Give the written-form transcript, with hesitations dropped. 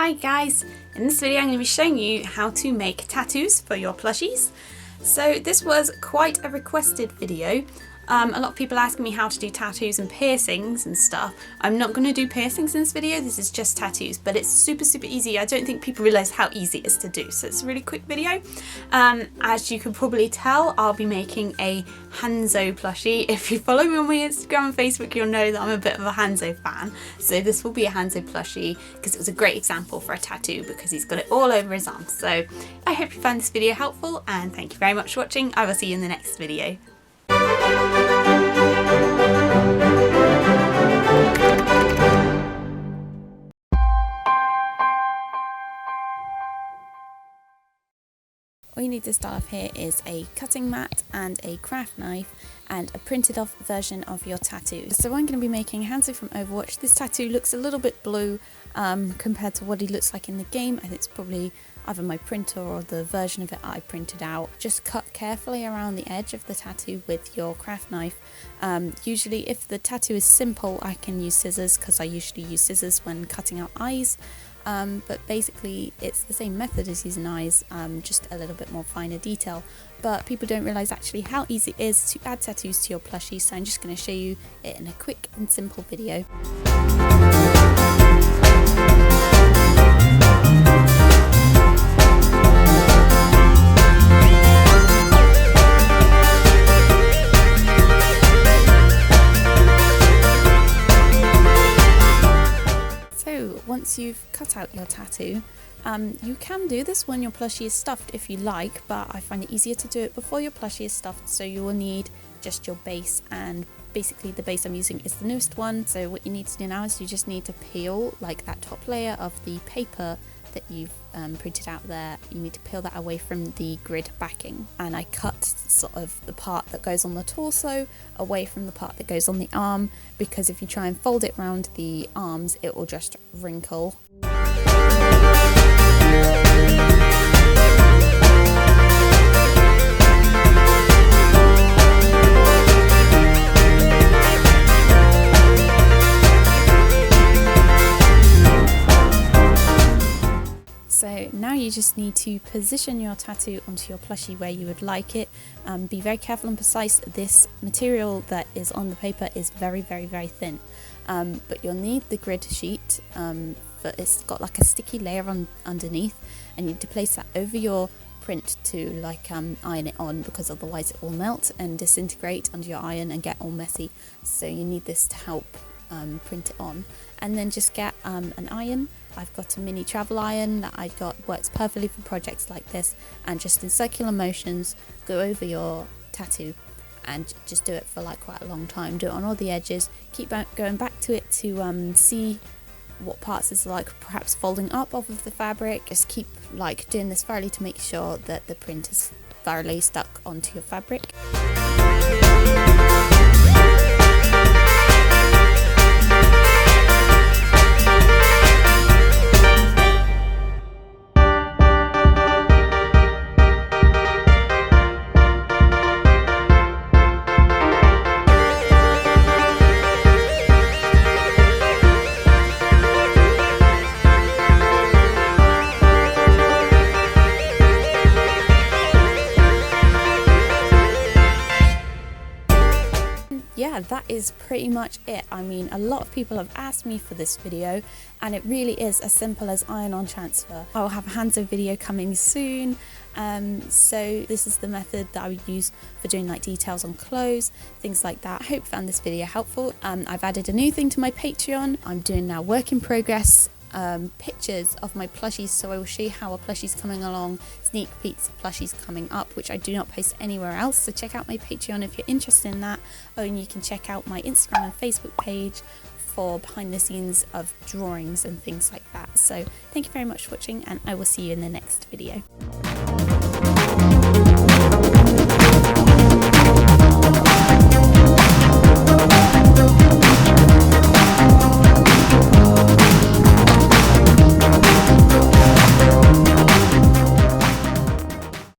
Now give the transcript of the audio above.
Hi guys! In this video I'm going to be showing you how to make tattoos for your plushies. So this was quite a requested video. A lot of people asking me how to do tattoos and piercings and stuff. I'm not going to do piercings in this video, this is just tattoos, but it's super easy. I don't think people realise how easy it is to do, so it's a really quick video. As you can probably tell, I'll be making a Hanzo plushie. If you follow me on my Instagram and Facebook, you'll know that I'm a bit of a Hanzo fan. So this will be a Hanzo plushie because it was a great example for a tattoo because he's got it all over his arm. So I hope you found this video helpful and thank you very much for watching. I will see you in the next video. All you need to start off here is a cutting mat and a craft knife and a printed off version of your tattoo. So I'm going to be making Hanzo from Overwatch. This tattoo looks a little bit blue compared to what he looks like in the game. I think it's probably either my printer or the version of it I printed out. Just cut carefully around the edge of the tattoo with your craft knife. Usually if the tattoo is simple I can use scissors because I usually use scissors when cutting out eyes. But basically it's the same method as using eyes, just a little bit more finer detail. But people don't realise actually how easy it is to add tattoos to your plushie, so I'm just going to show you it in a quick and simple video. Once you've cut out your tattoo, you can do this when your plushie is stuffed if you like, but I find it easier to do it before your plushie is stuffed, so you will need just your base, and basically the base I'm using is the newest one. So what you need to do now is you just need to peel like that top layer of the paper that you've printed out there. You need to peel that away from the grid backing, and I cut sort of the part that goes on the torso away from the part that goes on the arm, because if you try and fold it around the arms it will just wrinkle. So now you just need to position your tattoo onto your plushie where you would like it. Be very careful and precise. This material that is on the paper is very thin, but you'll need the grid sheet, but it's got like a sticky layer underneath, and you need to place that over your print to like iron it on, because otherwise it will melt and disintegrate under your iron and get all messy. So you need this to help print it on. And then just get an iron. I've got a mini travel iron that I got, works perfectly for projects like this, and just in circular motions go over your tattoo and just do it for like quite a long time. Do it on all the edges, keep going back to it to see what parts is like perhaps folding up off of the fabric. Just keep like doing this thoroughly to make sure that the print is thoroughly stuck onto your fabric. Yeah, that is pretty much it. I mean, a lot of people have asked me for this video, and it really is as simple as iron on transfer. I'll have a Hanzo video coming soon. So this is the method that I would use for doing like details on clothes, things like that. I hope you found this video helpful. I've added a new thing to my Patreon. I'm doing now work in progress pictures of my plushies, so I will show you how a plushie's coming along, sneak peeks of plushies coming up, which I do not post anywhere else. So check out my Patreon if you're interested in that, and you can check out my Instagram and Facebook page for behind the scenes of drawings and things like that. So thank you very much for watching, and I will see you in the next video.